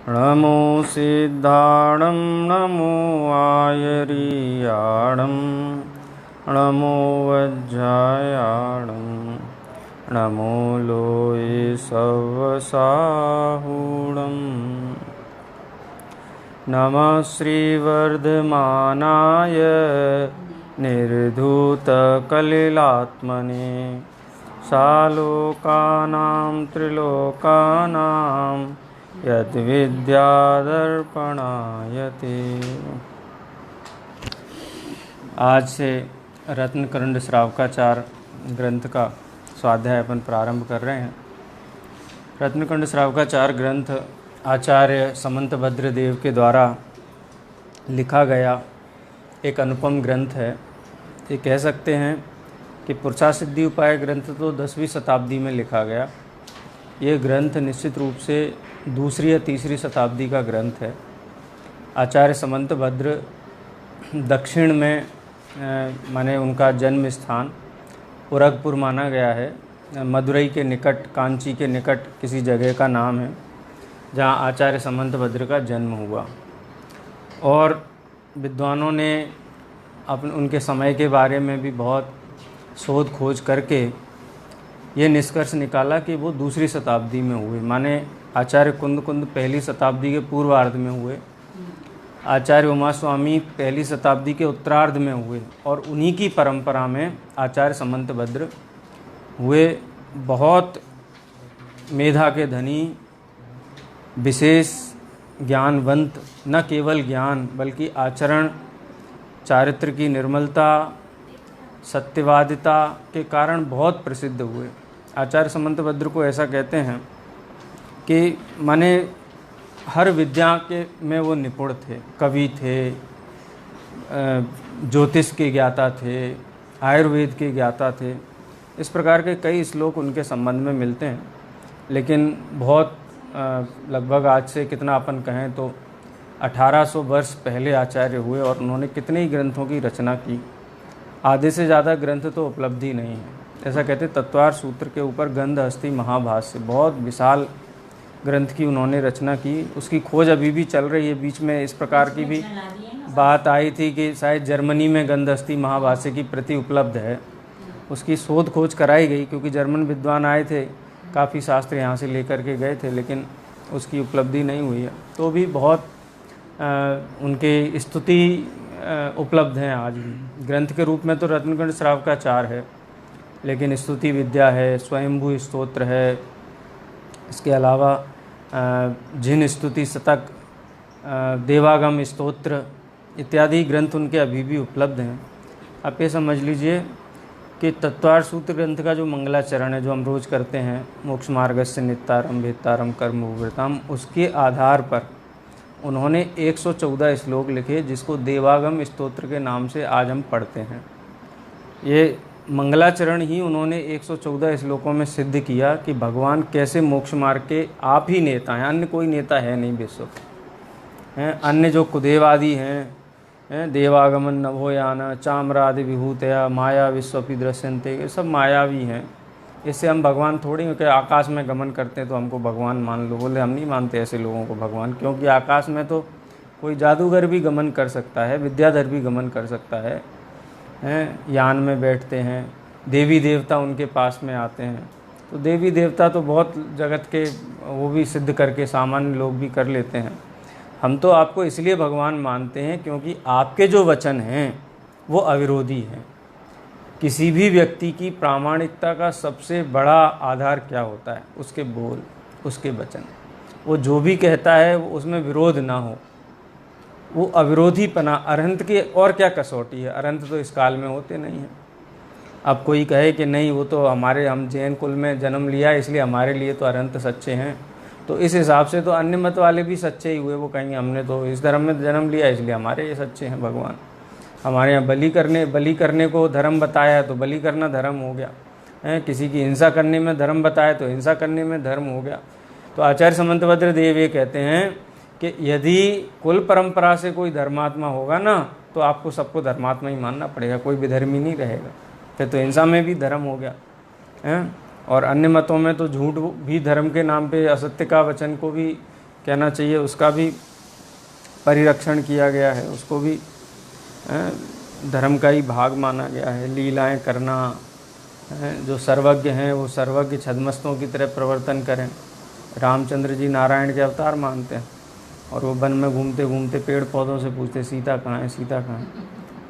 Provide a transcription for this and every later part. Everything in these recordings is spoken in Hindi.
नमो सिद्धाणं नमो आयर्याणं नमो वज्रायाणं नमो लोये सवसाहूणम् नमः श्रीवर्धमानाय निर्धूतकलिलात्मने सालोकानां त्रिलोकानां यद्विद्यादर्पणायते। आज से रत्नकरंड श्रावकाचार ग्रंथ का स्वाध्याय अपन प्रारंभ कर रहे हैं। रत्नकरंड श्रावकाचार ग्रंथ आचार्य समंतभद्र देव के द्वारा लिखा गया एक अनुपम ग्रंथ है। ये कह सकते हैं कि पुरुषासिद्धि उपाय ग्रंथ तो 10वीं शताब्दी में लिखा गया। ये ग्रंथ निश्चित रूप से दूसरी या तीसरी शताब्दी का ग्रंथ है। आचार्य समंतभद्र दक्षिण में माने उनका जन्म स्थान उरगपुर माना गया है। मदुरई के निकट, कांची के निकट किसी जगह का नाम है जहाँ आचार्य समंतभद्र का जन्म हुआ। और विद्वानों ने उनके समय के बारे में भी बहुत शोध खोज करके ये निष्कर्ष निकाला कि वो दूसरी शताब्दी में हुए, माने आचार्य कुंद पहली शताब्दी के पूर्वार्ध में हुए, आचार्य उमा स्वामी पहली शताब्दी के उत्तरार्ध में हुए और उन्हीं की परंपरा में आचार्य समंतभद्र हुए। बहुत मेधा के धनी, विशेष ज्ञानवंत, न केवल ज्ञान बल्कि आचरण, चारित्र की निर्मलता, सत्यवादिता के कारण बहुत प्रसिद्ध हुए। आचार्य समंतभद्र को ऐसा कहते हैं कि माने हर विद्या के में वो निपुण थे। कवि थे, ज्योतिष के ज्ञाता थे, आयुर्वेद के ज्ञाता थे। इस प्रकार के कई श्लोक उनके संबंध में मिलते हैं। लेकिन बहुत लगभग आज से कितना अपन कहें तो 1800 वर्ष पहले आचार्य हुए और उन्होंने कितने ही ग्रंथों की रचना की। आधे से ज़्यादा ग्रंथ तो उपलब्धि नहीं है। ऐसा कहते तत्वार सूत्र के ऊपर गंध हस्ती महाभाष्य, बहुत विशाल ग्रंथ की उन्होंने रचना की। उसकी खोज अभी भी चल रही है। बीच में इस प्रकार की भी बात आई थी कि शायद जर्मनी में गंध हस्ती महाभाष्य की प्रति उपलब्ध है। उसकी शोध खोज कराई गई क्योंकि जर्मन विद्वान आए थे, काफ़ी शास्त्र यहाँ से लेकर के गए थे, लेकिन उसकी उपलब्धि नहीं हुई है। तो भी बहुत उनके स्तुति उपलब्ध हैं आज भी। ग्रंथ के रूप में तो रत्नकरंड श्रावकाचार है, लेकिन स्तुति विद्या है, स्वयंभू स्तोत्र है, इसके अलावा जिन स्तुति शतक, देवागम स्तोत्र इत्यादि ग्रंथ उनके अभी भी उपलब्ध हैं। आप ये समझ लीजिए कि तत्वार सूत्र ग्रंथ का जो मंगलाचरण है, जो हम रोज़ करते हैं, मोक्ष मार्गस्य नित्तारम भेत्तारम कर्म उवर्ताम, उसके आधार पर उन्होंने 114 श्लोक लिखे जिसको देवागम स्तोत्र के नाम से आज हम पढ़ते हैं। ये मंगलाचरण ही उन्होंने 114 श्लोकों में सिद्ध किया कि भगवान कैसे मोक्ष मार्ग के आप ही नेता हैं, अन्य कोई नेता है नहीं विश्व हैं। अन्य जो कुदेवादि हैं, देवागमन नभोयान चाम्रादि विभूतया माया विश्वपि दृश्यन्ते, ये सब मायावी हैं। इससे हम भगवान थोड़ी कि आकाश में गमन करते हैं तो हमको भगवान मान लो। बोले हम नहीं मानते ऐसे लोगों को भगवान, क्योंकि आकाश में तो कोई जादूगर भी गमन कर सकता है, विद्याधर भी गमन कर सकता है, यान में बैठते हैं, देवी देवता उनके पास में आते हैं। तो देवी देवता तो बहुत जगत के वो भी सिद्ध करके सामान्य लोग भी कर लेते हैं। हम तो आपको इसलिए भगवान मानते हैं क्योंकि आपके जो वचन हैं वो अविरोधी हैं। किसी भी व्यक्ति की प्रामाणिकता का सबसे बड़ा आधार क्या होता है? उसके बोल, उसके वचन। वो जो भी कहता है वो उसमें विरोध ना हो, वो अविरोधीपना। अरहंत की और क्या कसौटी है? अरहंत तो इस काल में होते नहीं हैं। अब कोई कहे कि नहीं वो तो हम जैन कुल में जन्म लिया इसलिए हमारे लिए तो अरहंत सच्चे हैं, तो इस हिसाब से तो अन्य मत वाले भी सच्चे ही हुए। वो कहेंगे हमने तो इस धर्म में जन्म लिया इसलिए हमारे ये सच्चे हैं भगवान। हमारे यहाँ बलि करने को धर्म बताया तो बलि करना धर्म हो गया है, किसी की हिंसा करने में धर्म बताया तो हिंसा करने में धर्म हो गया। तो आचार्य समंतभद्र देव ये कहते हैं कि यदि कुल परंपरा से कोई धर्मात्मा होगा ना तो आपको सबको धर्मात्मा ही मानना पड़ेगा, कोई विधर्मी नहीं रहेगा। फिर तो हिंसा में भी धर्म हो गया है। और अन्य मतों में तो झूठ भी धर्म के नाम पे, असत्य का वचन को भी कहना चाहिए, उसका भी परिरक्षण किया गया है, उसको भी धर्म का ही भाग माना गया है। लीलाएं करना, जो सर्वज्ञ हैं वो सर्वज्ञ छद्मस्तों की तरह प्रवर्तन करें। रामचंद्र जी नारायण के अवतार मानते हैं और वो वन में घूमते घूमते पेड़ पौधों से पूछते सीता कहाँ है, सीता कहाँ है।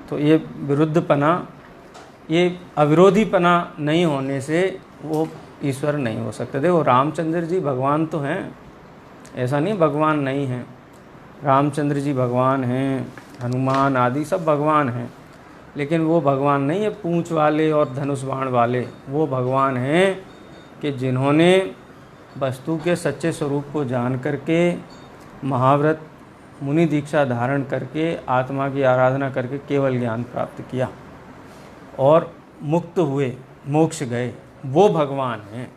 तो ये विरुद्धपना, ये अविरोधीपना नहीं होने से वो ईश्वर नहीं हो सकते। देखो रामचंद्र जी भगवान तो हैं, ऐसा नहीं भगवान नहीं हैं। रामचंद्र जी भगवान हैं, हनुमान आदि सब भगवान हैं, लेकिन वो भगवान नहीं है पूंछ वाले और धनुष बाण वाले। वो भगवान हैं कि जिन्होंने वस्तु के सच्चे स्वरूप को जान करके महाव्रत मुनि दीक्षा धारण करके आत्मा की आराधना करके केवल ज्ञान प्राप्त किया और मुक्त हुए, मोक्ष गए, वो भगवान हैं।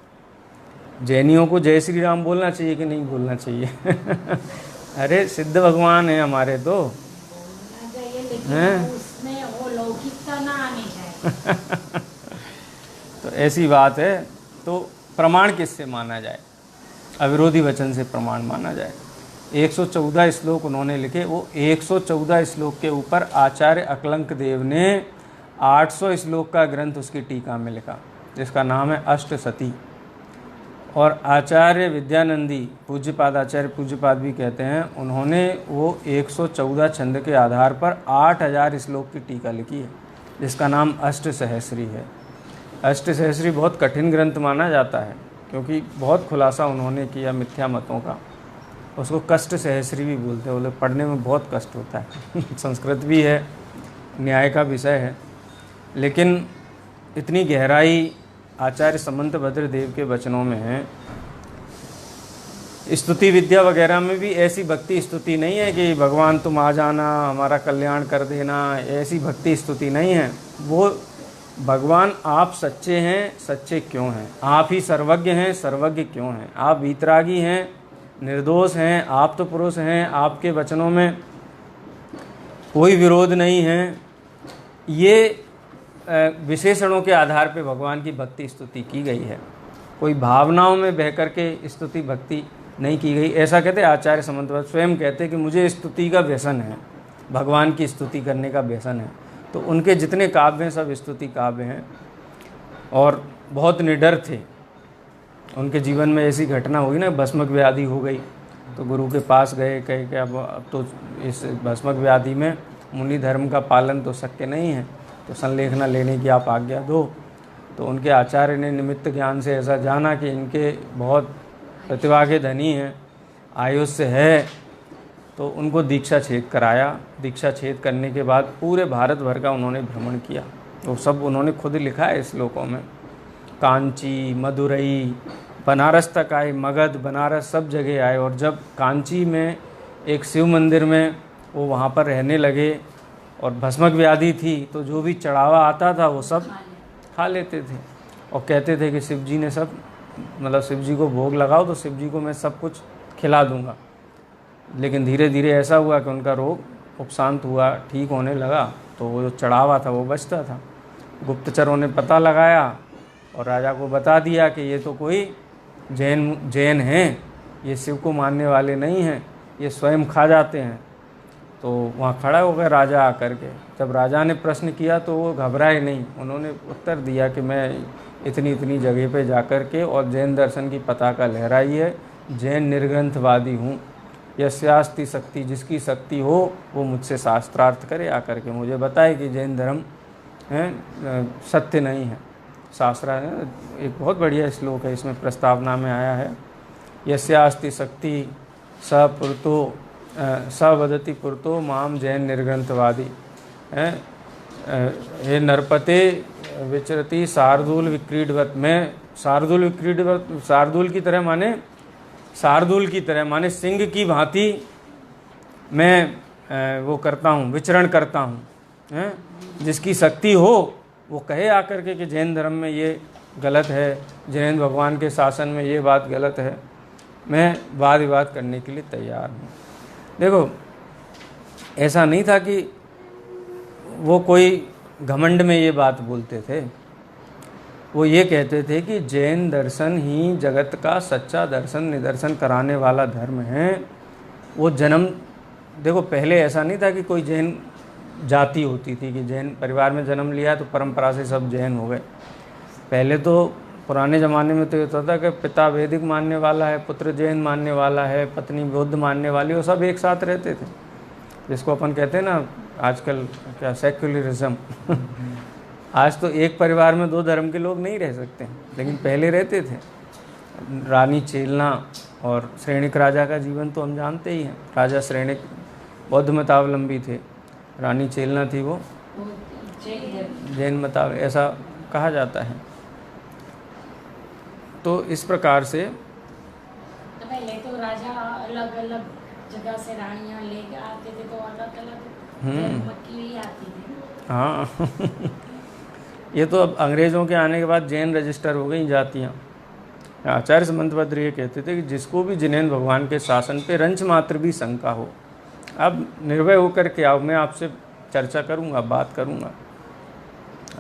जैनियों को जय श्री राम बोलना चाहिए कि नहीं बोलना चाहिए? अरे सिद्ध भगवान है हमारे तो हैं। उसमें वो लौकिकता ना आनी चाहिए। तो ऐसी बात है। तो प्रमाण किससे माना जाए? अविरोधी वचन से प्रमाण माना जाए। 114 श्लोक उन्होंने लिखे। वो 114 श्लोक के ऊपर आचार्य अकलंक देव ने 800 श्लोक का ग्रंथ उसकी टीका में लिखा, जिसका नाम है अष्टसती। और आचार्य विद्यानंदी, पूज्यपाद आचार्य पूज्यपाद भी कहते हैं, उन्होंने वो 114 छंद के आधार पर 8000 श्लोक की टीका लिखी है, जिसका नाम अष्टसहस्री है। अष्टसहस्री बहुत कठिन ग्रंथ माना जाता है, क्योंकि बहुत खुलासा उन्होंने किया मिथ्या मतों का। उसको कष्ट सहस्री भी बोलते हैं, बोले पढ़ने में बहुत कष्ट होता है। संस्कृत भी है, न्याय का विषय है, लेकिन इतनी गहराई आचार्य समंतभद्र देव के वचनों में है। स्तुति विद्या वगैरह में भी ऐसी भक्ति स्तुति नहीं है कि भगवान तुम आ जाना, हमारा कल्याण कर देना, ऐसी भक्ति स्तुति नहीं है। वो भगवान आप सच्चे हैं, सच्चे क्यों हैं? आप ही सर्वज्ञ हैं, सर्वज्ञ क्यों हैं? आप वीतरागी हैं, निर्दोष हैं, आप तो पुरुष हैं, आपके वचनों में कोई विरोध नहीं है। ये विशेषणों के आधार पे भगवान की भक्ति स्तुति की गई है। कोई भावनाओं में बह करके स्तुति भक्ति नहीं की गई। ऐसा कहते आचार्य समंतभद्र स्वयं कहते कि मुझे स्तुति का व्यसन है, भगवान की स्तुति करने का व्यसन है। तो उनके जितने काव्य हैं सब स्तुति काव्य हैं, और बहुत निडर थे। उनके जीवन में ऐसी घटना हुई ना, भस्मक व्याधि हो गई, तो गुरु के पास गए, कहे कि अब तो इस भस्मक व्याधि में मुनि धर्म का पालन तो शक्य नहीं है, तो संलेखना लेने की आप आज्ञा दो। तो उनके आचार्य ने निमित्त ज्ञान से ऐसा जाना कि इनके बहुत प्रतिभा के धनी हैं, आयुष्य है, तो उनको दीक्षा छेद कराया। दीक्षा छेद करने के बाद पूरे भारत भर का उन्होंने भ्रमण किया। तो सब उन्होंने खुद लिखा है श्लोकों में। कांची, मदुरई, बनारस तक आए, मगध, बनारस सब जगह आए। और जब कांची में एक शिव मंदिर में वो वहाँ पर रहने लगे और भस्मक व्याधि थी, तो जो भी चढ़ावा आता था वो सब खा लेते थे और कहते थे कि शिव जी ने सब, मतलब शिव जी को भोग लगाओ तो शिव जी को मैं सब कुछ खिला दूंगा। लेकिन धीरे धीरे ऐसा हुआ कि उनका रोग उपशांत हुआ, ठीक होने लगा, तो वो जो चढ़ावा था वो बचता था। गुप्तचरों ने पता लगाया और राजा को बता दिया कि ये तो कोई जैन हैं, ये शिव को मानने वाले नहीं हैं, ये स्वयं खा जाते हैं। तो वहाँ खड़ा हो गया राजा आकर के। जब राजा ने प्रश्न किया तो वो घबराए नहीं, उन्होंने उत्तर दिया कि मैं इतनी इतनी जगह पे जाकर के और जैन दर्शन की पताका लहराई है, जैन निर्ग्रंथवादी हूँ। यस्यास्ति शक्ति, जिसकी शक्ति हो वो मुझसे शास्त्रार्थ करे, आकर के मुझे बताए कि जैन धर्म है सत्य नहीं है। शास्त्र एक बहुत बढ़िया श्लोक है, इसमें प्रस्तावना में आया है, यस्यास्ति शक्ति स पुरतो स वदति पुरतो माम जैन निर्ग्रंथवादी। हे नरपते विचरती शार्दूल विक्रीडवत। मैं शार्दूल विक्रीडवत, शार्दूल की तरह माने, शार्दूल की तरह माने सिंह की भांति मैं वो करता हूँ, विचरण करता हूँ। जिसकी शक्ति हो वो कहे आकर के कि जैन धर्म में ये गलत है, जैन भगवान के शासन में ये बात गलत है, मैं वाद विवाद करने के लिए तैयार हूँ। देखो ऐसा नहीं था कि वो कोई घमंड में ये बात बोलते थे। वो ये कहते थे कि जैन दर्शन ही जगत का सच्चा दर्शन निदर्शन कराने वाला धर्म है। वो जन्म, देखो पहले ऐसा नहीं था कि कोई जैन जाति होती थी कि जैन परिवार में जन्म लिया तो परंपरा से सब जैन हो गए। पहले तो पुराने ज़माने में तो ये होता था कि पिता वैदिक मानने वाला है, पुत्र जैन मानने वाला है, पत्नी बौद्ध मानने वाली, वो सब एक साथ रहते थे, जिसको अपन कहते हैं ना आजकल क्या सेक्युलरिज्म। आज तो एक परिवार में 2 धर्म के लोग नहीं रह सकते, लेकिन पहले रहते थे। रानी चेलना और श्रेणिक राजा का जीवन तो हम जानते ही हैं। राजा श्रेणिक बौद्ध मतावलंबी थे, रानी चेलना थी वो जैन मताव, ऐसा कहा जाता है। तो इस प्रकार से तो पहले तो राजा अलग अलग जगह से रानियां लेके आते थे, तो अलग अलग की आती थी। हाँ ये तो अब अंग्रेज़ों के आने के बाद जैन रजिस्टर हो गई जातियाँ। आचार्य समंतभद्र ये कहते थे कि जिसको भी जिनेंद्र भगवान के शासन पे रंच मात्र भी शंका हो, अब निर्भय होकर के आओ, मैं आपसे चर्चा करूँगा, बात करूँगा।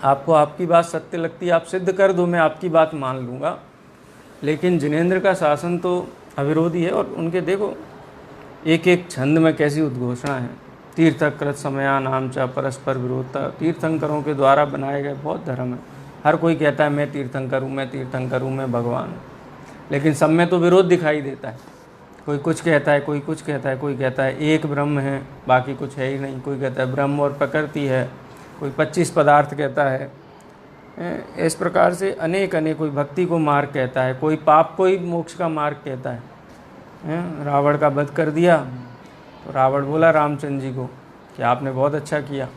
आपको आपकी बात सत्य लगती है आप सिद्ध कर दो, मैं आपकी बात मान लूँगा। लेकिन जिनेंद्र का शासन तो अविरोधी है। और उनके देखो एक एक छंद में कैसी उद्घोषणा है। तीर्थकृत समया नाम च परस्पर विरोधता, तीर्थंकरों के द्वारा बनाए गए बहुत धर्म है। हर कोई कहता है मैं तीर्थंकर हूँ, मैं तीर्थंकर हूँ, मैं भगवान हूँ, लेकिन सब में तो विरोध दिखाई देता है। कोई कुछ कहता है, कोई कुछ कहता है, कोई कहता है एक ब्रह्म है बाकी कुछ है ही नहीं, कोई कहता है ब्रह्म और प्रकृति है, कोई 25 पदार्थ कहता है। इस प्रकार से अनेक अनेक, कोई भक्ति को मार्ग कहता है, कोई पाप को ही मोक्ष का मार्ग कहता है। रावण का वध कर दिया तो रावण बोला रामचंद्र जी को कि आपने बहुत अच्छा किया,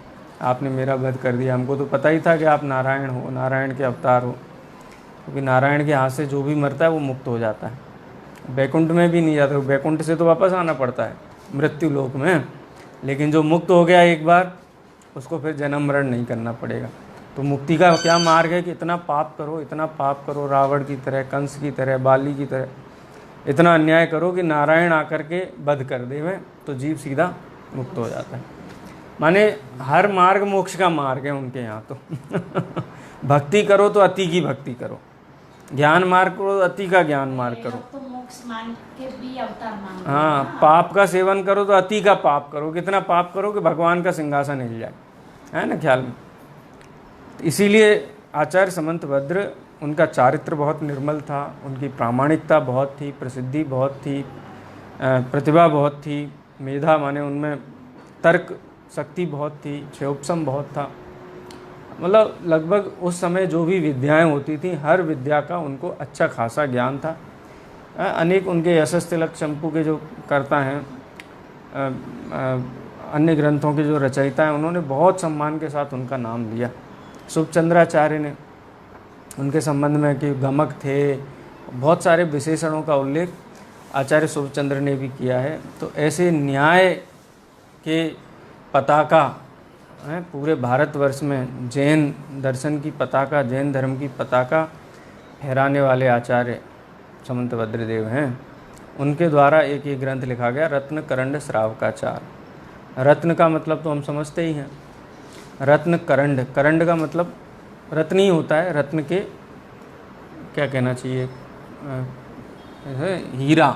आपने मेरा वध कर दिया, हमको तो पता ही था कि आप नारायण हो, नारायण के अवतार हो। क्योंकि नारायण के हाथ से जो भी मरता है वो मुक्त हो जाता है, वैकुंठ में भी नहीं जाता। वैकुंठ से तो वापस आना पड़ता है मृत्यु लोक में, लेकिन जो मुक्त हो गया एक बार, उसको फिर जन्म मरण नहीं करना पड़ेगा। तो मुक्ति का क्या मार्ग है कि इतना पाप करो, इतना पाप करो, रावण की तरह, कंस की तरह, बाली की तरह इतना अन्याय करो कि नारायण आकर के वध कर देवे, तो जीव सीधा मुक्त हो जाता है। माने हर मार्ग मोक्ष का मार्ग है उनके यहाँ तो। भक्ति करो तो अति की भक्ति करो, ज्ञान मार्ग करो तो अति का ज्ञान मार्ग करो। तो मोक्ष मान के भी अवतार मान, हाँ, पाप का सेवन करो तो अति का पाप करो, कितना पाप करो कि भगवान का सिंहासन हिल जाए, है ना ख्याल में। इसीलिए आचार्य समंतभद्र, उनका चारित्र बहुत निर्मल था, उनकी प्रामाणिकता बहुत थी, प्रसिद्धि बहुत थी, प्रतिभा बहुत थी, मेधा माने उनमें तर्क शक्ति बहुत थी, क्षयोपशम बहुत था। मतलब लगभग उस समय जो भी विद्याएं होती थी, हर विद्या का उनको अच्छा खासा ज्ञान था। अनेक उनके यशस तिलक चंपू के जो कर्ता हैं, अन्य ग्रंथों के जो रचयिता हैं, उन्होंने बहुत सम्मान के साथ उनका नाम लिया। शुभचंद्राचार्य ने उनके संबंध में कि गमक थे, बहुत सारे विशेषणों का उल्लेख आचार्य शुभचंद्र ने भी किया है। तो ऐसे न्याय के पताका है पूरे भारतवर्ष में, जैन दर्शन की पताका, जैन धर्म की पताका फहराने वाले आचार्य समंतभद्र देव हैं। उनके द्वारा एक एक ग्रंथ लिखा गया, रत्न करंड श्रावकाचार। रत्न का मतलब तो हम समझते ही हैं, रत्न करंड, करंड का मतलब रत्न ही होता है। रत्न के क्या कहना चाहिए, हीरा,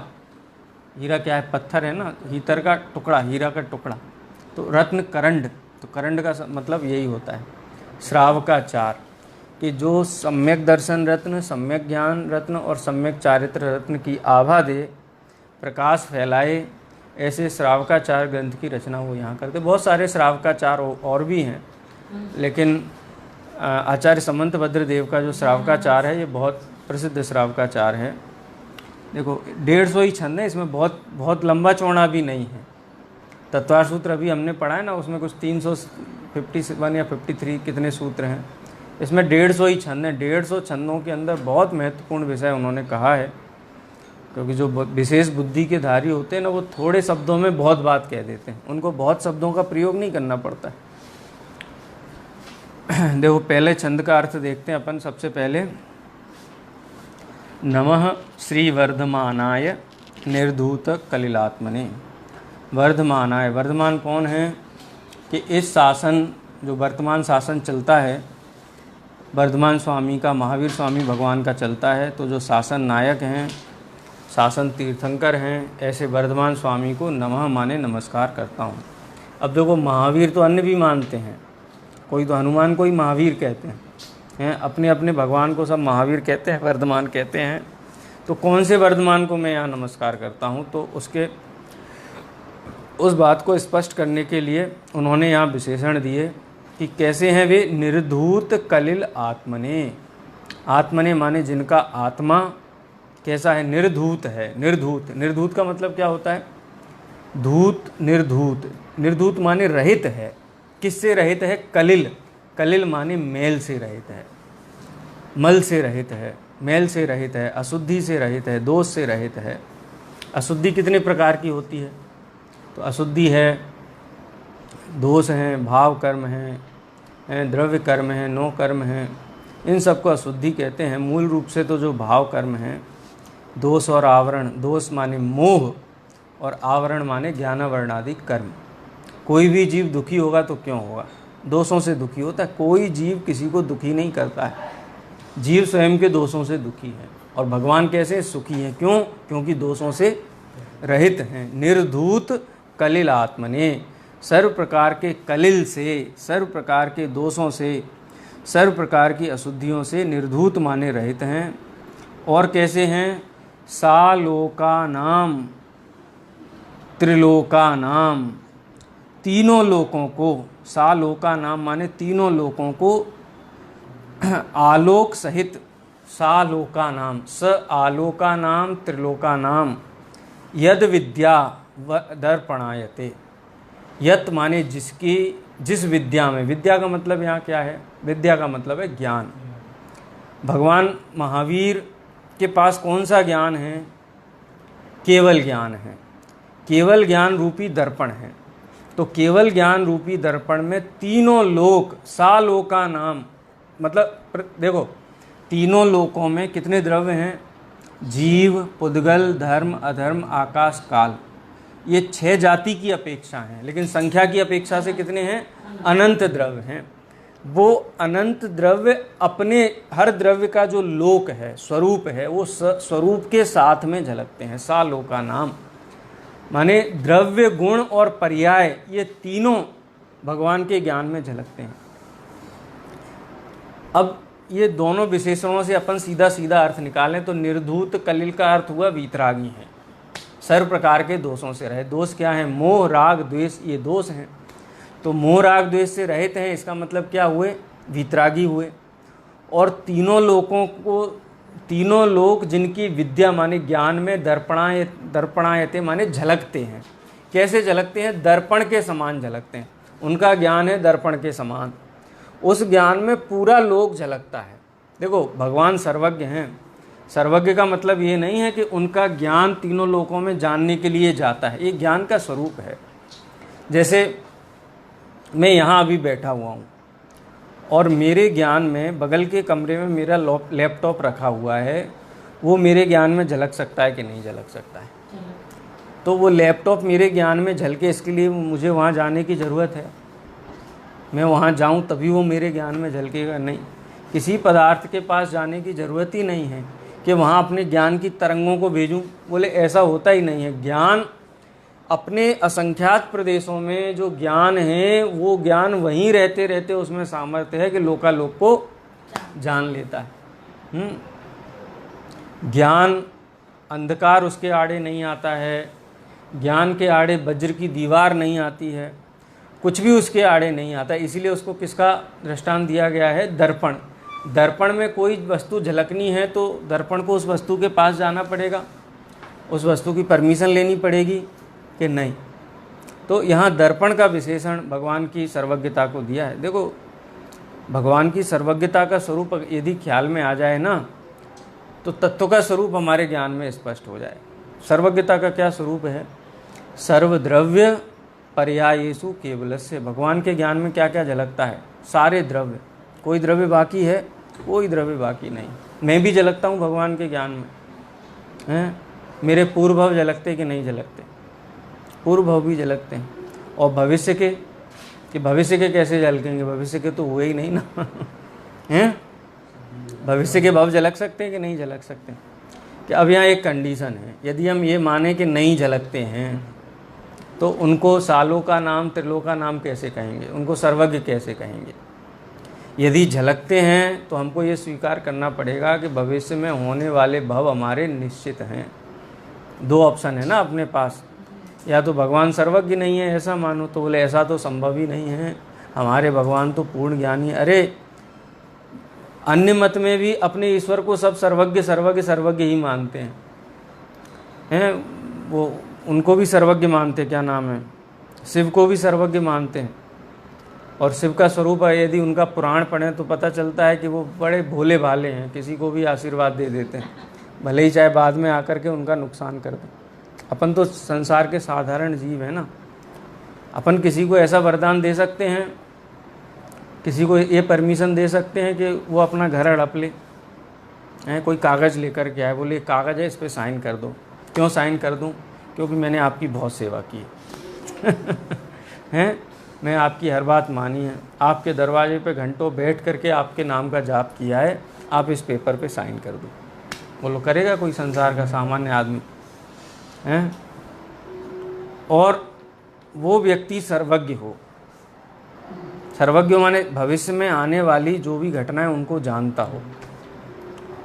हीरा क्या है, पत्थर है ना, हीतर का टुकड़ा, हीरा का टुकड़ा। तो रत्न करंड, तो करंड का मतलब यही होता है श्रावकाचार, कि जो सम्यक दर्शन रत्न, सम्यक ज्ञान रत्न और सम्यक चारित्र रत्न की आभा दे, प्रकाश फैलाए, ऐसे श्रावकाचार ग्रंथ की रचना वो यहाँ करते। बहुत सारे श्रावकाचार और भी हैं, लेकिन आचार्य समंतभद्र देव का जो श्रावकाचार है ये बहुत प्रसिद्ध श्रावकाचार है। देखो 150 ही छंद है, इसमें बहुत लंबा चौड़ा भी नहीं है। तत्वार सूत्र अभी हमने पढ़ा है ना, उसमें कुछ 351 या 53 कितने सूत्र हैं, इसमें 150 ही छंद हैं। 150 छंदों के अंदर बहुत महत्वपूर्ण विषय उन्होंने कहा है, क्योंकि जो विशेष बुद्धि के धारी होते हैं ना, वो थोड़े शब्दों में बहुत बात कह देते हैं, उनको बहुत शब्दों का प्रयोग नहीं करना पड़ता है। देखो पहले छंद का अर्थ देखते हैं अपन। सबसे पहले, नमः श्री वर्धमानाय निर्धूत कलिलात्मने। वर्धमानाय, वर्धमान कौन है कि इस शासन, जो वर्तमान शासन चलता है, वर्धमान स्वामी का, महावीर स्वामी भगवान का चलता है, तो जो शासन नायक हैं, शासन तीर्थंकर हैं, ऐसे वर्धमान स्वामी को नमः माने नमस्कार करता हूँ। अब देखो, महावीर तो अन्य भी मानते हैं, कोई तो हनुमान को ही महावीर कहते हैं, अपने अपने भगवान को सब महावीर कहते हैं, वर्धमान कहते हैं। तो कौन से वर्धमान को मैं यहाँ नमस्कार करता हूँ, तो उस बात को स्पष्ट करने के लिए उन्होंने यहाँ विशेषण दिए कि कैसे हैं वे। निर्धूत कलिल आत्मने, आत्मने माने जिनका आत्मा कैसा है, निर्धूत है। निर्धूत, निर्धूत का मतलब क्या होता है, धूत, निर्धूत, निर्धूत माने रहित है। किससे रहित है, कलिल, कलिल माने मेल से रहित है, मल से रहित है, मेल से रहित है, अशुद्धि से रहित है, दोष से रहित है। अशुद्धि कितने प्रकार की होती है, तो अशुद्धि है, दोष हैं, भाव कर्म हैं, द्रव्य कर्म हैं, नो कर्म हैं, इन सबको अशुद्धि कहते हैं। मूल रूप से तो जो भाव कर्म हैं, दोष और आवरण, दोष माने मोह और आवरण माने ज्ञानावरणादि कर्म। कोई भी जीव दुखी होगा तो क्यों होगा, दोषों से दुखी होता है। कोई जीव किसी को दुखी नहीं करता है, जीव स्वयं के दोषों से दुखी है। और भगवान कैसे सुखी हैं, क्यों, क्योंकि दोषों से रहित हैं। निर्धूत कलिल आत्मने, सर्व प्रकार के कलिल से, सर्व प्रकार के दोषों से, सर्व प्रकार की अशुद्धियों से निर्धूत माने रहित हैं। और कैसे हैं, सालोकानाम त्रिलोकानाम, तीनों लोकों को, सालोकानाम माने तीनों लोकों को आलोक सहित, सालोकानाम, स आलोकानाम त्रिलोकानाम, यद विद्या दर्पणायते। यत माने जिसकी, जिस विद्या में, विद्या का मतलब यहाँ क्या है, विद्या का मतलब है ज्ञान। भगवान महावीर के पास कौन सा ज्ञान है, केवल ज्ञान है, केवल ज्ञान रूपी दर्पण है। तो केवल ज्ञान रूपी दर्पण में तीनों लोक, सालोका नाम मतलब देखो, तीनों लोकों में कितने द्रव्य हैं, जीव, पुद्गल, धर्म, अधर्म, आकाश, काल, ये 6 जाति की अपेक्षा हैं, लेकिन संख्या की अपेक्षा से कितने हैं, अनंत द्रव्य हैं। वो अनंत द्रव्य अपने, हर द्रव्य का जो लोक है, स्वरूप है, वो स्वरूप के साथ में झलकते हैं। सालोका नाम माने द्रव्य, गुण और पर्याय, ये तीनों भगवान के ज्ञान में झलकते हैं। अब ये दोनों विशेषणों से अपन सीधा सीधा अर्थ निकालें तो निर्धूत कलिल का अर्थ हुआ वीतरागी है, सर्व प्रकार के दोषों से रहे। दोष क्या है, मोह, राग, द्वेष, ये दोष हैं। तो मोह, राग, द्वेष से रहित हैं, इसका मतलब क्या हुए, वीतरागी हुए। और तीनों लोकों को, तीनों लोक जिनकी विद्या माने ज्ञान में दर्पणायते माने झलकते हैं। कैसे झलकते हैं, दर्पण के समान झलकते हैं। उनका ज्ञान है दर्पण के समान, उस ज्ञान में पूरा लोक झलकता है। देखो, भगवान सर्वज्ञ हैं। सर्वज्ञ का मतलब ये नहीं है कि उनका ज्ञान तीनों लोकों में जानने के लिए जाता है, ये ज्ञान का स्वरूप है। जैसे मैं यहाँ अभी बैठा हुआ हूँ और मेरे ज्ञान में बगल के कमरे में मेरा लैपटॉप रखा हुआ है, वो मेरे ज्ञान में झलक सकता है कि नहीं झलक सकता है। तो वो लैपटॉप मेरे ज्ञान में झलके, इसके लिए मुझे वहाँ जाने की ज़रूरत है, मैं वहाँ जाऊँ तभी वो मेरे ज्ञान में झलकेगा, नहीं। किसी पदार्थ के पास जाने की ज़रूरत ही नहीं है कि वहाँ अपने ज्ञान की तरंगों को भेजूँ, बोले ऐसा होता ही नहीं है। ज्ञान अपने असंख्यात प्रदेशों में जो ज्ञान है, वो ज्ञान वहीं रहते रहते उसमें सामर्थ्य है कि लोकालोक को जान लेता है। ज्ञान, अंधकार उसके आड़े नहीं आता है, ज्ञान के आड़े वज्र की दीवार नहीं आती है, कुछ भी उसके आड़े नहीं आता। इसीलिए उसको किसका दृष्टांत दिया गया है, दर्पण। दर्पण में कोई वस्तु झलकनी है तो दर्पण को उस वस्तु के पास जाना पड़ेगा, उस वस्तु की परमिशन लेनी पड़ेगी कि नहीं। तो यहाँ दर्पण का विशेषण भगवान की सर्वज्ञता को दिया है। देखो, भगवान की सर्वज्ञता का स्वरूप यदि ख्याल में आ जाए ना, तो तत्व का स्वरूप हमारे ज्ञान में स्पष्ट हो जाए। सर्वज्ञता का क्या स्वरूप है, सर्वद्रव्य पर्यायेषु केवलस्य। भगवान के ज्ञान में क्या क्या झलकता है, सारे द्रव्य, कोई द्रव्य बाकी है, कोई द्रव्य बाकी नहीं। मैं भी झलकता हूँ भगवान के ज्ञान में, हैं। मेरे पूर्व भव झलकते कि नहीं झलकते, पूर्व भव भी झलकते हैं। और भविष्य के, कि भविष्य के कैसे झलकेंगे, भविष्य के तो हुए ही नहीं ना हैं। भविष्य के भव झलक सकते हैं कि नहीं झलक सकते? कि अब यहाँ एक कंडीशन है, यदि हम ये माने कि नहीं झलकते हैं तो उनको सालों का नाम त्रिलोका नाम कैसे कहेंगे, उनको सर्वज्ञ कैसे कहेंगे? यदि झलकते हैं तो हमको ये स्वीकार करना पड़ेगा कि भविष्य में होने वाले भव हमारे निश्चित हैं। दो ऑप्शन है ना अपने पास, या तो भगवान सर्वज्ञ नहीं है ऐसा मानो, तो बोले ऐसा तो संभव ही नहीं है, हमारे भगवान तो पूर्ण ज्ञानी। अरे अन्य मत में भी अपने ईश्वर को सब सर्वज्ञ सर्वज्ञ सर्वज्ञ ही मानते हैं, वो उनको भी सर्वज्ञ मानते, क्या नाम है, शिव को भी सर्वज्ञ मानते हैं। और शिव का स्वरूप है, यदि उनका पुराण पढ़ें तो पता चलता है कि वो बड़े भोले भाले हैं, किसी को भी आशीर्वाद दे देते हैं, भले ही चाहे बाद में आकर के उनका नुकसान कर दें। अपन तो संसार के साधारण जीव हैं ना, अपन किसी को ऐसा वरदान दे सकते हैं, किसी को ये परमिशन दे सकते हैं कि वो अपना घर हड़प ले, कोई कागज़ लेकर के आए, बोले कागज़ है इस पर साइन कर दो। क्यों साइन कर दूं? क्योंकि मैंने आपकी बहुत सेवा की है मैं आपकी हर बात मानी है, आपके दरवाजे पे घंटों बैठ करके आपके नाम का जाप किया है, आप इस पेपर पे साइन कर दो। बोलो करेगा कोई संसार का सामान्य आदमी? हैं? और वो व्यक्ति सर्वज्ञ हो, सर्वज्ञ माने भविष्य में आने वाली जो भी घटनाएं उनको जानता हो,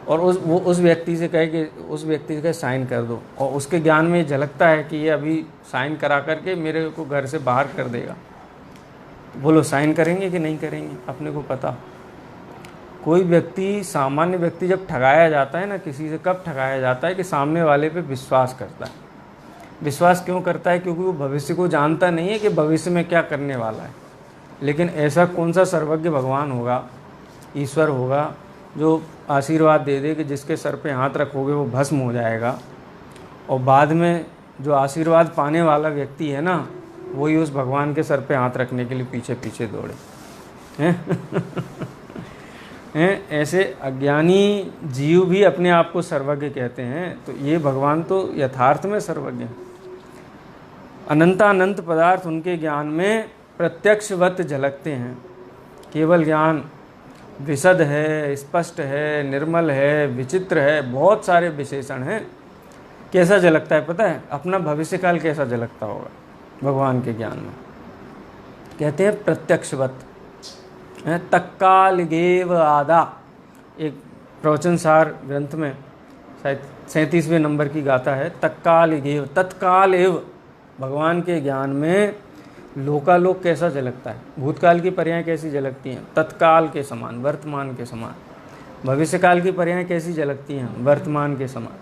और उस व्यक्ति से कहे कि उस व्यक्ति से कहे साइन कर दो, और उसके ज्ञान में झलकता है कि ये अभी साइन करा करके मेरे को घर से बाहर कर देगा। बोलो साइन करेंगे कि नहीं करेंगे? अपने को पता। कोई व्यक्ति, सामान्य व्यक्ति जब ठगाया जाता है ना किसी से, कब ठगाया जाता है कि सामने वाले पे विश्वास करता है। विश्वास क्यों करता है? क्योंकि वो भविष्य को जानता नहीं है कि भविष्य में क्या करने वाला है। लेकिन ऐसा कौन सा सर्वज्ञ भगवान होगा, ईश्वर होगा, जो आशीर्वाद दे दे कि जिसके सर पे हाथ रखोगे वो भस्म हो जाएगा, और बाद में जो आशीर्वाद पाने वाला व्यक्ति है ना, वही उस भगवान के सर पे हाथ रखने के लिए पीछे पीछे दौड़े हैं? ऐसे अज्ञानी जीव भी अपने आप को सर्वज्ञ कहते हैं, तो ये भगवान तो यथार्थ में सर्वज्ञ हैं। अनंतानंत पदार्थ उनके ज्ञान में प्रत्यक्षवत झलकते हैं। केवल ज्ञान विशद है, स्पष्ट है, निर्मल है, विचित्र है, बहुत सारे विशेषण हैं। कैसा झलकता है पता है? अपना भविष्यकाल कैसा झलकता होगा भगवान के ज्ञान में? कहते हैं प्रत्यक्षवत। तत्काल गेव आदा, एक प्रवचन सार ग्रंथ में शायद 37वें नंबर की गाथा है, तत्काल गेव, तत्काल एव भगवान के ज्ञान में लोकालोक कैसा झलकता है, भूतकाल की पर्याय कैसी झलकती हैं, तत्काल के समान, वर्तमान के समान। भविष्यकाल की पर्याय कैसी झलकती हैं, वर्तमान के समान।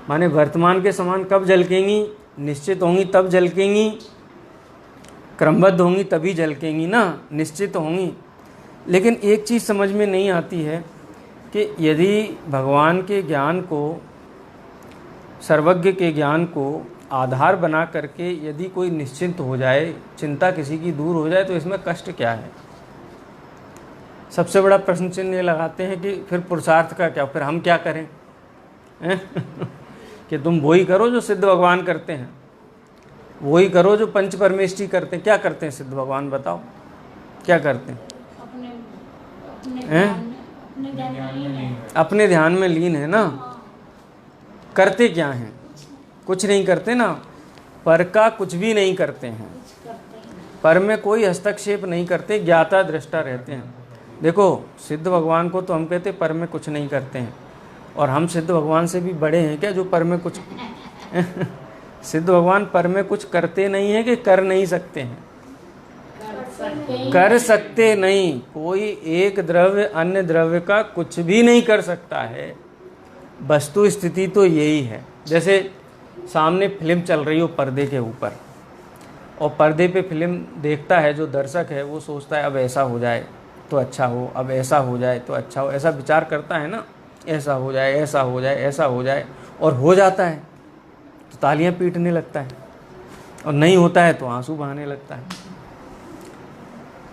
माने वर्तमान के समान कब झलकेंगी? निश्चित होंगी तब झलकेंगी, क्रमबद्ध होंगी तभी झलकेंगी ना, निश्चित होंगी। लेकिन एक चीज़ समझ में नहीं आती है कि यदि भगवान के ज्ञान को, सर्वज्ञ के ज्ञान को आधार बना करके यदि कोई निश्चिंत हो जाए, चिंता किसी की दूर हो जाए, तो इसमें कष्ट क्या है? सबसे बड़ा प्रश्न चिन्ह ये लगाते हैं कि फिर पुरुषार्थ का क्या, फिर हम क्या करें कि तुम वही करो जो सिद्ध भगवान करते हैं, वही करो जो पंच परमेष्ठी करते हैं। क्या करते हैं सिद्ध भगवान, बताओ क्या करते हैं? अपने ध्यान में लीन है ना। करते क्या हैं? कुछ नहीं करते ना, पर का कुछ भी नहीं करते हैं, पर में कोई हस्तक्षेप नहीं करते, ज्ञाता दृष्टा रहते हैं। देखो सिद्ध भगवान को तो हम कहते पर में कुछ नहीं करते हैं, और हम सिद्ध भगवान से भी बड़े हैं क्या जो पर में कुछ सिद्ध भगवान पर में कुछ करते नहीं है कि कर नहीं सकते हैं? कर सकते नहीं। कोई एक द्रव्य अन्य द्रव्य का कुछ भी नहीं कर सकता है। वस्तु स्थिति तो यही है। जैसे सामने फिल्म चल रही हो पर्दे के ऊपर, और पर्दे पे फिल्म देखता है जो दर्शक है, वो सोचता है अब ऐसा हो जाए तो अच्छा हो, अब ऐसा हो जाए तो अच्छा हो, ऐसा विचार करता है ना, ऐसा हो जाए, ऐसा हो जाए, ऐसा हो जाए, और हो जाता है तो तालियां पीटने लगता है, और नहीं होता है तो आंसू बहाने लगता है।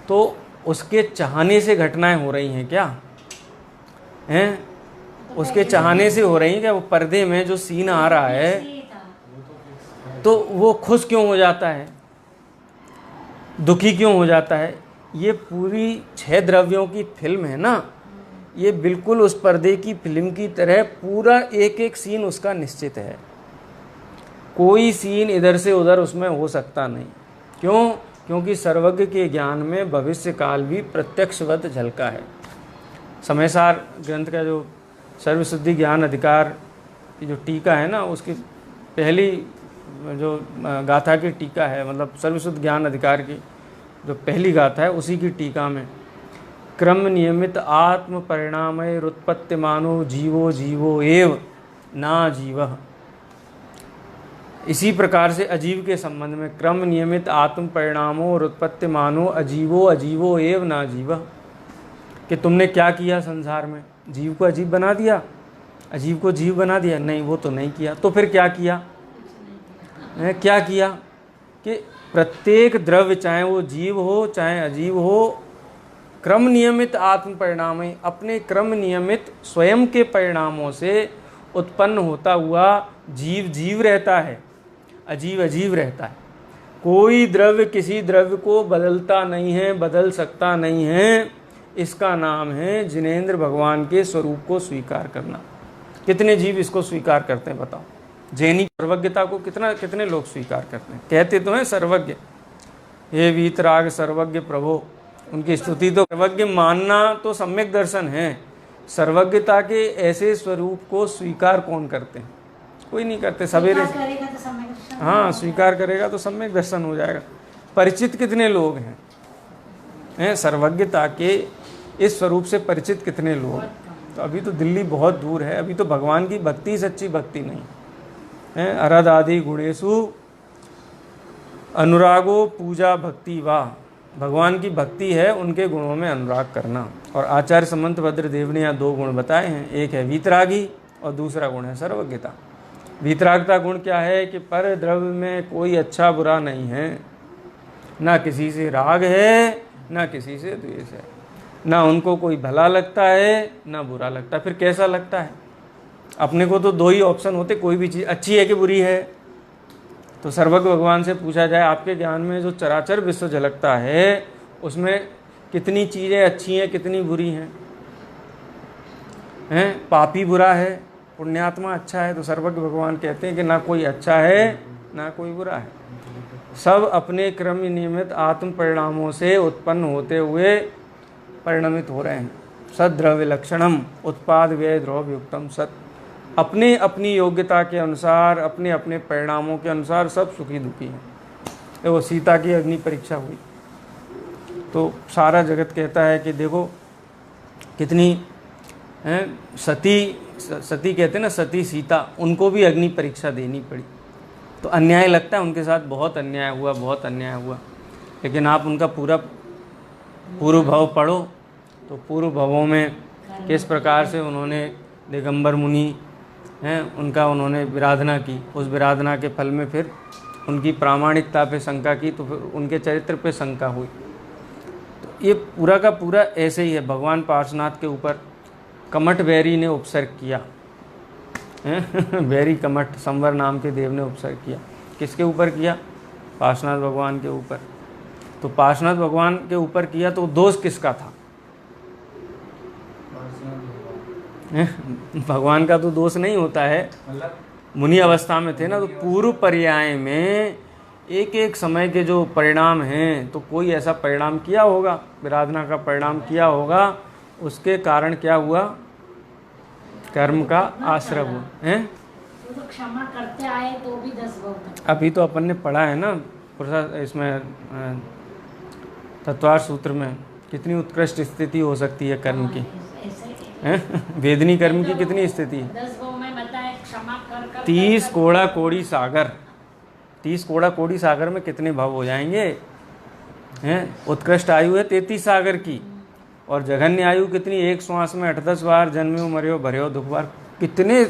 तो उसके चाहने से घटनाएं हो रही हैं क्या? हैं? उसके चाहने से हो रही हैं क्या? वो पर्दे में जो सीन आ रहा है तो वो खुश क्यों हो जाता है, दुखी क्यों हो जाता है? ये पूरी 6 द्रव्यों की फिल्म है ना, ये बिल्कुल उस पर्दे की फिल्म की तरह पूरा एक एक सीन उसका निश्चित है, कोई सीन इधर से उधर उसमें हो सकता नहीं। क्यों? क्योंकि सर्वज्ञ के ज्ञान में भविष्य काल भी प्रत्यक्षवत झलका है। समयसार ग्रंथ का जो सर्वसिद्धि ज्ञान अधिकार की जो टीका है ना, उसकी पहली जो गाथा की टीका है, मतलब सर्वसिद्ध ज्ञान अधिकार की जो पहली गाथा है उसी की टीका में क्रम नियमित आत्म परिणामय रुत्पत्तिमानो जीवो जीवो एव ना जीवः, इसी प्रकार से अजीव के संबंध में क्रम नियमित आत्म परिणामों और उत्पत्ति मानो अजीवो अजीवो एव ना जीव, कि तुमने क्या किया संसार में, जीव को अजीब बना दिया, अजीव को जीव बना दिया? नहीं, वो तो नहीं किया। तो फिर क्या किया? क्या किया कि प्रत्येक द्रव्य, चाहे वो जीव हो चाहे अजीव हो, क्रम नियमित आत्म परिणाम है, अपने क्रम नियमित स्वयं के परिणामों से उत्पन्न होता हुआ जीव जीव रहता है, अजीव अजीव रहता है। कोई द्रव्य किसी द्रव्य को बदलता नहीं है, बदल सकता नहीं है। इसका नाम है जिनेंद्र भगवान के स्वरूप को स्वीकार करना। कितने जीव इसको स्वीकार करते हैं बताओ? जैनी सर्वज्ञता को कितने लोग स्वीकार करते हैं? कहते तो हैं सर्वज्ञ, हे वीतराग सर्वज्ञ प्रभो, उनकी स्तुति तो, सर्वज्ञ मानना तो सम्यक दर्शन है। सर्वज्ञता के ऐसे स्वरूप को स्वीकार कौन करते हैं? कोई नहीं करते। सवेरे हाँ, स्वीकार करेगा तो सम्यक दर्शन हो जाएगा। परिचित कितने लोग हैं सर्वज्ञता के इस स्वरूप से? परिचित कितने लोग? तो अभी तो दिल्ली बहुत दूर है, अभी तो भगवान की भक्ति सच्ची भक्ति नहीं है। अरद आदि गुणेशु अनुरागो पूजा भक्ति वाह, भगवान की भक्ति है उनके गुणों में अनुराग करना। और आचार्य समंत भद्रदेव ने यहाँ 2 गुण बताए हैं, एक है वीतरागी और दूसरा गुण है सर्वज्ञता। वीतरागता गुण क्या है कि पर द्रव्य में कोई अच्छा बुरा नहीं है, ना किसी से राग है ना किसी से द्वेष है, ना उनको कोई भला लगता है ना बुरा लगता। फिर कैसा लगता है? अपने को तो 2 ही ऑप्शन होते, कोई भी चीज़ अच्छी है कि बुरी है। तो सर्वज्ञ भगवान से पूछा जाए, आपके ज्ञान में जो चराचर विश्व झलकता है उसमें कितनी चीज़ें अच्छी हैं कितनी बुरी हैं? पापी बुरा है, पुण्यात्मा अच्छा है? तो सर्वज्ञ भगवान कहते हैं कि ना कोई अच्छा है ना कोई बुरा है, सब अपने क्रम नियमित आत्म परिणामों से उत्पन्न होते हुए परिणमित हो रहे हैं। सद्द्रव्य लक्षणम उत्पाद व्यय द्रव्य युक्तम सत, अपने अपनी योग्यता के अनुसार अपने अपने परिणामों के अनुसार सब सुखी दुखी हैं। वो सीता की अग्नि परीक्षा हुई तो सारा जगत कहता है कि देखो कितनी सती कहते हैं ना, सती सीता, उनको भी अग्नि परीक्षा देनी पड़ी। तो अन्याय लगता है उनके साथ, बहुत अन्याय हुआ, बहुत अन्याय हुआ। लेकिन आप उनका पूरा पूर्व भव पढ़ो तो पूर्व भवों में किस प्रकार से उन्होंने दिगंबर मुनि उनका उन्होंने विराधना की, उस विराधना के फल में फिर उनकी प्रामाणिकता पे शंका की तो फिर उनके चरित्र पे शंका हुई। तो ये पूरा का पूरा ऐसे ही है। भगवान पार्श्वनाथ के ऊपर कमठ बैरी ने उपसर्ग किया, बैरी कमठ संवर नाम के देव ने उपसर्ग किया। किसके ऊपर किया? पार्श्वनाथ भगवान के ऊपर। तो पार्श्वनाथ भगवान के ऊपर किया तो दोष किसका था? भगवान का तो दोष नहीं होता है, मुनि अवस्था में थे ना, तो पूर्व पर्याय में एक एक समय के जो परिणाम हैं, तो कोई ऐसा परिणाम किया होगा, विराधना का परिणाम किया होगा, उसके कारण क्या हुआ? कर्म का आश्रय हुआ है। तो क्षमा करते आए तो भी 10 भव। अभी तो अपन ने पढ़ा है ना इसमें तत्वार सूत्र में, कितनी उत्कृष्ट स्थिति हो सकती है कर्म की, वेदनी कर्म की कितनी स्थिति है? 10 भव में बताया क्षमा कर 30 कोड़ा कोड़ी सागर, 30 कोड़ा कोड़ी सागर में कितने भव हो जाएंगे? उत्कृष्ट आयु है 33 सागर की, और जघन्य आयु कितनी? 1 श्वास में 8-10 बार जन्म्यो मर्यो भर्यो दुख बार। कितने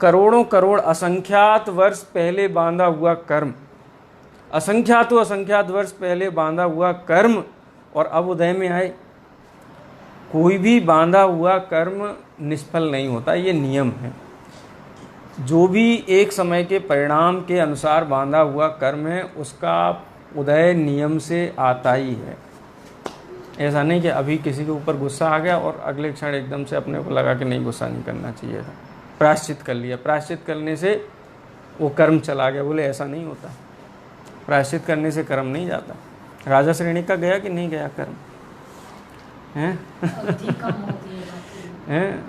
करोड़ों करोड़ असंख्यात वर्ष पहले बांधा हुआ कर्म, असंख्यात वर्ष पहले बांधा हुआ कर्म, और अब उदय में आए। कोई भी बांधा हुआ कर्म निष्फल नहीं होता, ये नियम है। जो भी एक समय के परिणाम के अनुसार बांधा हुआ कर्म है उसका उदय नियम से आता ही है। ऐसा नहीं कि अभी किसी के ऊपर गुस्सा आ गया और अगले क्षण एकदम से अपने को लगा कि नहीं गुस्सा नहीं करना चाहिए था, प्रायश्चित कर लिया, प्रायश्चित करने से वो कर्म चला गया। बोले ऐसा नहीं होता, प्रायश्चित करने से कर्म नहीं जाता। राजा श्रेणी का गया कि नहीं गया कर्म? हैं हैं?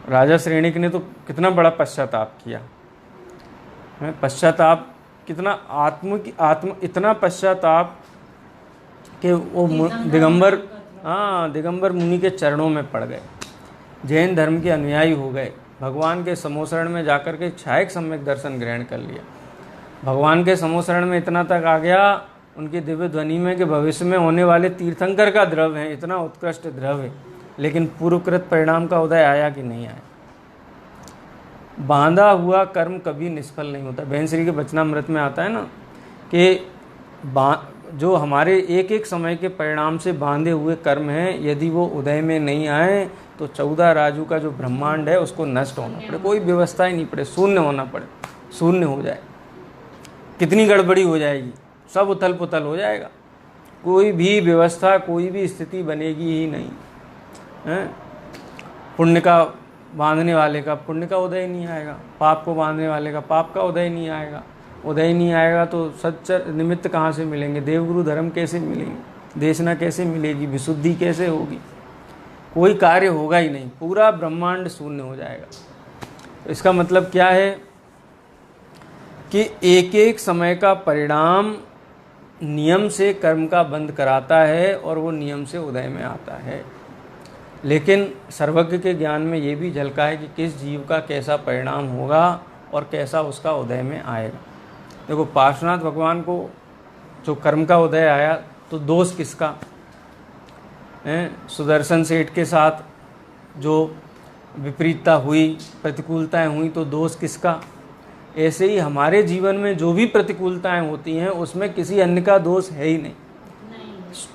राजा श्रेणिक ने तो कितना बड़ा पश्चाताप किया है, पश्चाताप कितना, आत्म इतना पश्चाताप कि वो दिगंबर, हाँ, दिगंबर मुनि के चरणों में पड़ गए, जैन धर्म के अनुयायी हो गए, भगवान के समोसरण में जाकर के छायक सम्यक दर्शन ग्रहण कर लिया। भगवान के समोसरण में इतना तक आ गया उनकी दिव्य ध्वनि में कि भविष्य में होने वाले तीर्थंकर का द्रव्य है, इतना उत्कृष्ट द्रव्य, लेकिन पूर्वकृत परिणाम का उदय आया कि नहीं आया। बांधा हुआ कर्म कभी निष्फल नहीं होता। बहन श्री के वचनामृत में आता है ना कि जो हमारे एक एक समय के परिणाम से बांधे हुए कर्म हैं, यदि वो उदय में नहीं आए तो 14 राजू का जो ब्रह्मांड है उसको नष्ट होना पड़े, कोई व्यवस्था ही नहीं पड़े, शून्य होना पड़े, शून्य हो जाए, कितनी गड़बड़ी हो जाएगी, सब उथल पुथल हो जाएगा, कोई भी व्यवस्था, कोई भी स्थिति बनेगी ही नहीं है। पुण्य का बांधने वाले का पुण्य का उदय नहीं आएगा, पाप को बांधने वाले का पाप का उदय नहीं आएगा। उदय नहीं आएगा तो सच्चर निमित्त कहाँ से मिलेंगे, देवगुरु धर्म कैसे मिलेंगे, देशना कैसे मिलेगी, विशुद्धि कैसे होगी, कोई कार्य होगा ही नहीं, पूरा ब्रह्मांड शून्य हो जाएगा। इसका मतलब क्या है कि एक एक समय का परिणाम नियम से कर्म का बंद कराता है और वो नियम से उदय में आता है। लेकिन सर्वज्ञ के ज्ञान में ये भी झलका है कि किस जीव का कैसा परिणाम होगा और कैसा उसका उदय में आएगा। देखो, पार्श्वनाथ भगवान को जो कर्म का उदय आया तो दोष किसका है? सुदर्शन सेठ के साथ जो विपरीतता हुई, प्रतिकूलताएं हुई, तो दोष किसका? ऐसे ही हमारे जीवन में जो भी प्रतिकूलताएं होती हैं उसमें किसी अन्य का दोष है ही नहीं।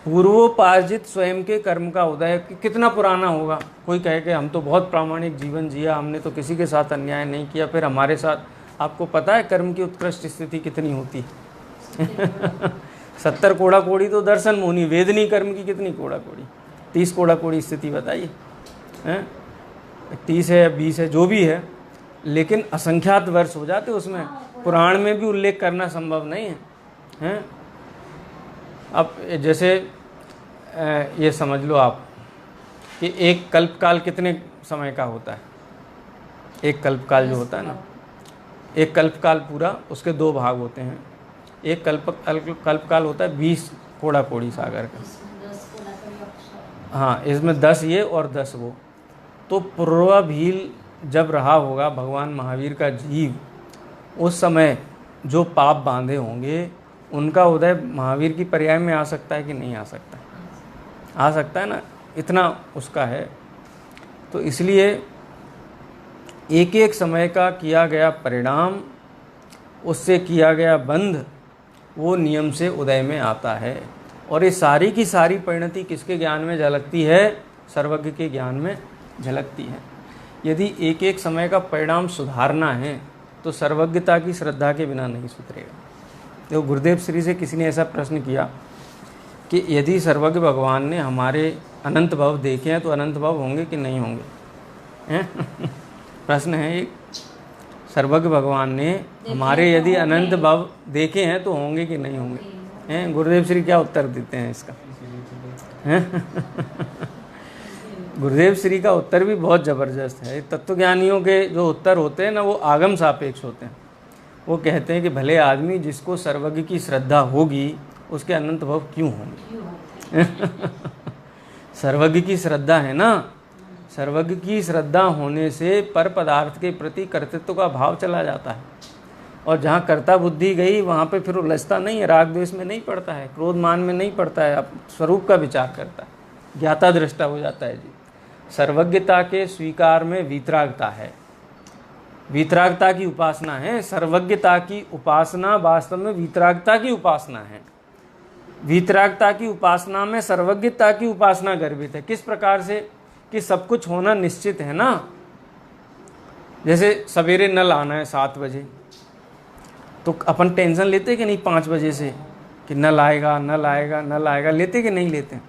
पूर्वोपार्जित स्वयं के कर्म का उदय कितना पुराना होगा। कोई कहे कि हम तो बहुत प्रामाणिक जीवन जिया, हमने तो किसी के साथ अन्याय नहीं किया, फिर हमारे साथ, आपको पता है कर्म की उत्कृष्ट स्थिति कितनी होती है? 70 कोड़ा कोड़ी तो दर्शन मोहनी, वेदनी कर्म की कितनी कोड़ा कोड़ी, 30 कोड़ा कोड़ी स्थिति बताइए, 30 है 20 है जो भी है, लेकिन असंख्यात वर्ष हो जाते उसमें, पुराण में भी उल्लेख करना संभव नहीं है, हैं? अब जैसे ये समझ लो आप कि एक कल्पकाल कितने समय का होता है? एक कल्पकाल जो होता है ना, एक कल्पकाल पूरा, उसके 2 भाग होते हैं। एक कल्पकाल होता है 20 कोड़ा कोड़ी सागर का, हाँ, इसमें 10 ये और 10 वो। तो पूर्वाभील जब रहा होगा भगवान महावीर का जीव, उस समय जो पाप बांधे होंगे उनका उदय महावीर की पर्याय में आ सकता है कि नहीं आ सकता? आ सकता है ना, इतना उसका है। तो इसलिए एक एक समय का किया गया परिणाम, उससे किया गया बंध, वो नियम से उदय में आता है। और ये सारी की सारी परिणति किसके ज्ञान में झलकती है? सर्वज्ञ के ज्ञान में झलकती है। यदि एक एक समय का परिणाम सुधारना है तो सर्वज्ञता की श्रद्धा के बिना नहीं सुधरेगा। देखो, गुरुदेव श्री से किसी ने ऐसा प्रश्न किया कि यदि सर्वज्ञ भगवान ने हमारे अनंत भव देखे हैं तो अनंत भव होंगे कि नहीं होंगे? हैं? प्रश्न है एक, सर्वज्ञ भगवान ने हमारे यदि अनंत भव देखे हैं तो होंगे कि नहीं होंगे? हैं? गुरुदेव श्री क्या उत्तर देते हैं इसका? हैं? गुरुदेव श्री का उत्तर भी बहुत ज़बरदस्त है। तत्वज्ञानियों के जो उत्तर होते हैं ना, वो आगम सापेक्ष होते हैं। वो कहते हैं कि भले आदमी जिसको सर्वज्ञ की श्रद्धा होगी उसके अनंत भव क्यों होंगे? सर्वज्ञ की श्रद्धा है ना, सर्वज्ञ की श्रद्धा होने से पर पदार्थ के प्रति कर्तृत्व का भाव चला जाता है, और जहाँ कर्ता बुद्धि गई वहाँ पे फिर उलझता नहीं है, राग द्वेष में नहीं पड़ता है, क्रोध मान में नहीं पड़ता है, अब स्वरूप का विचार करता है, ज्ञाता दृष्टा हो जाता है जी। सर्वज्ञता के स्वीकार में वीतरागता है, वीतरागता की उपासना है। सर्वज्ञता की उपासना वास्तव में वीतरागता की उपासना है। वीतरागता की उपासना में सर्वज्ञता की उपासना गर्भित है। किस प्रकार से? कि सब कुछ होना निश्चित है ना। जैसे सवेरे नल आना है 7 बजे, तो अपन टेंशन लेते कि नहीं 5 बजे से कि नल आएगा नल आएगा नल आएगा, लेते कि नहीं लेते?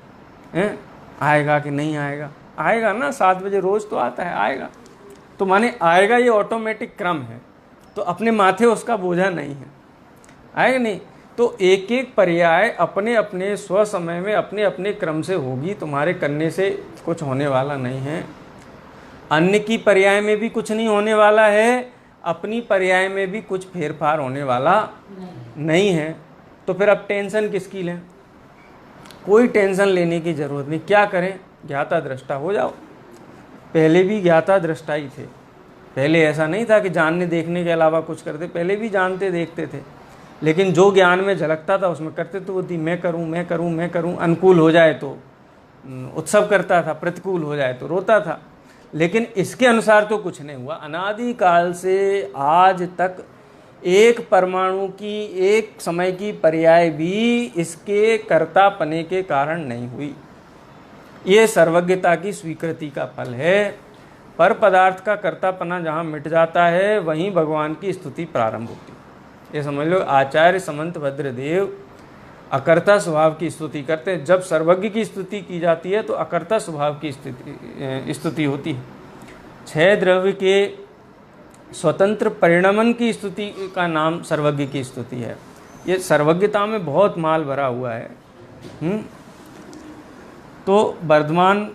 हैं, आएगा कि नहीं आएगा, आएगा ना, 7 बजे रोज़ तो आता है, आएगा। तो माने आएगा ये ऑटोमेटिक क्रम है, तो अपने माथे उसका बोझा नहीं है, आएगा नहीं। तो एक एक पर्याय अपने अपने स्व समय में अपने अपने क्रम से होगी, तुम्हारे करने से कुछ होने वाला नहीं है। अन्य की पर्याय में भी कुछ नहीं होने वाला है, अपनी पर्याय में भी कुछ फेरफार होने वाला नहीं है। तो फिर अब टेंशन किसकी लें? कोई टेंशन लेने की ज़रूरत नहीं। क्या करें? ज्ञाता दृष्टा हो जाओ। पहले भी ज्ञाता दृष्टा ही थे, पहले ऐसा नहीं था कि जानने देखने के अलावा कुछ करते, पहले भी जानते देखते थे, लेकिन जो ज्ञान में झलकता था उसमें करते तो होती, मैं करूं मैं करूं मैं करूं। अनुकूल हो जाए तो उत्सव करता था, प्रतिकूल हो जाए तो रोता था, लेकिन इसके अनुसार तो कुछ नहीं हुआ। अनादि काल से आज तक एक परमाणु की, एक समय की पर्याय भी इसके कर्तापने के कारण नहीं हुई। ये सर्वज्ञता की स्वीकृति का फल है। पर पदार्थ का कर्तापना जहाँ मिट जाता है वहीं भगवान की स्तुति प्रारंभ होती है। ये समझ लो, आचार्य समंत भद्रदेव अकर्ता स्वभाव की स्तुति करते हैं। जब सर्वज्ञ की स्तुति की जाती है तो अकर्ता स्वभाव की स्तुति होती है। 6 द्रव्य के स्वतंत्र परिणमन की स्तुति का नाम सर्वज्ञ की स्तुति है। ये सर्वज्ञता में बहुत माल भरा हुआ है। तो वर्धमान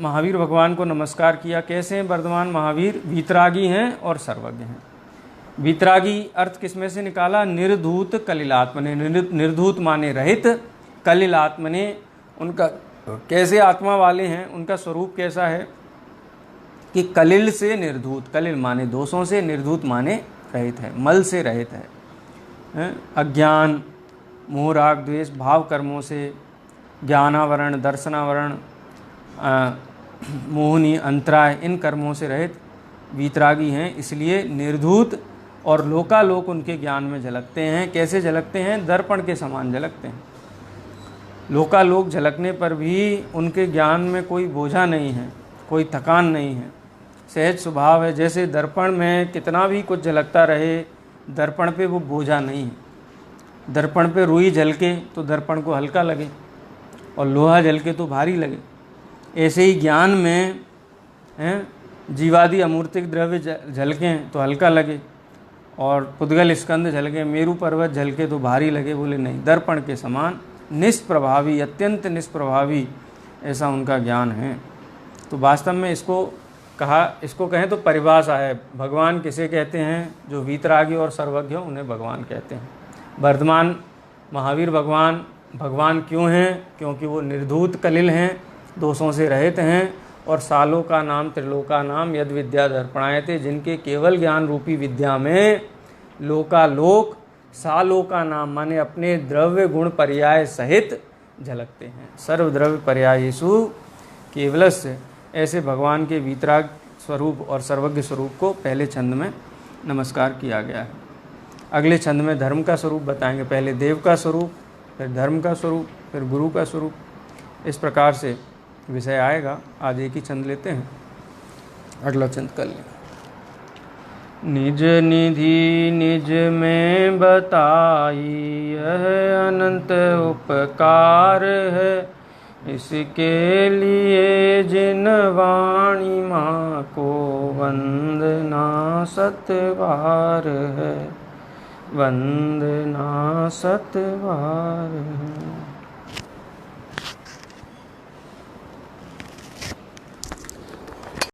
महावीर भगवान को नमस्कार किया। कैसे हैं वर्धमान महावीर? वीतरागी हैं और सर्वज्ञ हैं। वीतरागी अर्थ किसमें से निकाला? निर्धूत कलिलात्मने। निर्धूत माने रहित, कलिलात्मने उनका कैसे आत्मा वाले हैं, उनका स्वरूप कैसा है कि कलिल से निर्धूत, कलिल माने दोषों से, निर्धूत माने रहित है, मल से रहित है। अज्ञान, मोह, राग, द्वेष, भाव कर्मों से, ज्ञानावरण, दर्शनावरण, मोहनी, अंतराय, इन कर्मों से रहित वीतरागी हैं। इसलिए निर्धूत और लोकालोक उनके ज्ञान में झलकते हैं। कैसे झलकते हैं? दर्पण के समान झलकते हैं। लोकालोक झलकने पर भी उनके ज्ञान में कोई बोझा नहीं है, कोई थकान नहीं है, सहज स्वभाव है। जैसे दर्पण में कितना भी कुछ झलकता रहे, दर्पण पे वो बोझा नहीं है। दर्पण पे रुई झलके तो दर्पण को हल्का लगे और लोहा झलके तो भारी लगे। ऐसे ही ज्ञान में जीवादि अमूर्तिक द्रव्य झलकें तो हल्का लगे और पुद्गल स्कंद झलके, मेरु पर्वत झलके तो भारी लगे। बोले नहीं, दर्पण के समान निष्प्रभावी, अत्यंत निष्प्रभावी ऐसा उनका ज्ञान है। तो वास्तव में इसको कहें तो परिभाषा है। भगवान किसे कहते हैं? जो वीतरागी और सर्वज्ञ हो उन्हें भगवान कहते हैं। वर्धमान महावीर भगवान क्यों हैं? क्योंकि वो निर्धूत कलिल हैं, दोषों से रहित हैं और सालों का नाम त्रिलोका नाम यद विद्या दर्पणायते, जिनके केवल ज्ञान रूपी विद्या में लोकालोक सालों का नाम माने अपने द्रव्य गुण पर्याय सहित झलकते हैं। सर्वद्रव्य पर्यायेषु केवलस्य, ऐसे भगवान के वीतराग स्वरूप और सर्वज्ञ स्वरूप को पहले छंद में नमस्कार किया गया है। अगले छंद में धर्म का स्वरूप बताएंगे। पहले देव का स्वरूप, फिर धर्म का स्वरूप, फिर गुरु का स्वरूप। इस प्रकार से विषय आएगा। आज एक ही छंद लेते हैं, अगला छंद कर लें। निज निधि निज में बताई यह अनंत उपकार है, इसके लिए जिन वाणी माँ को वंदना सतवार है, वंदना सतवार है।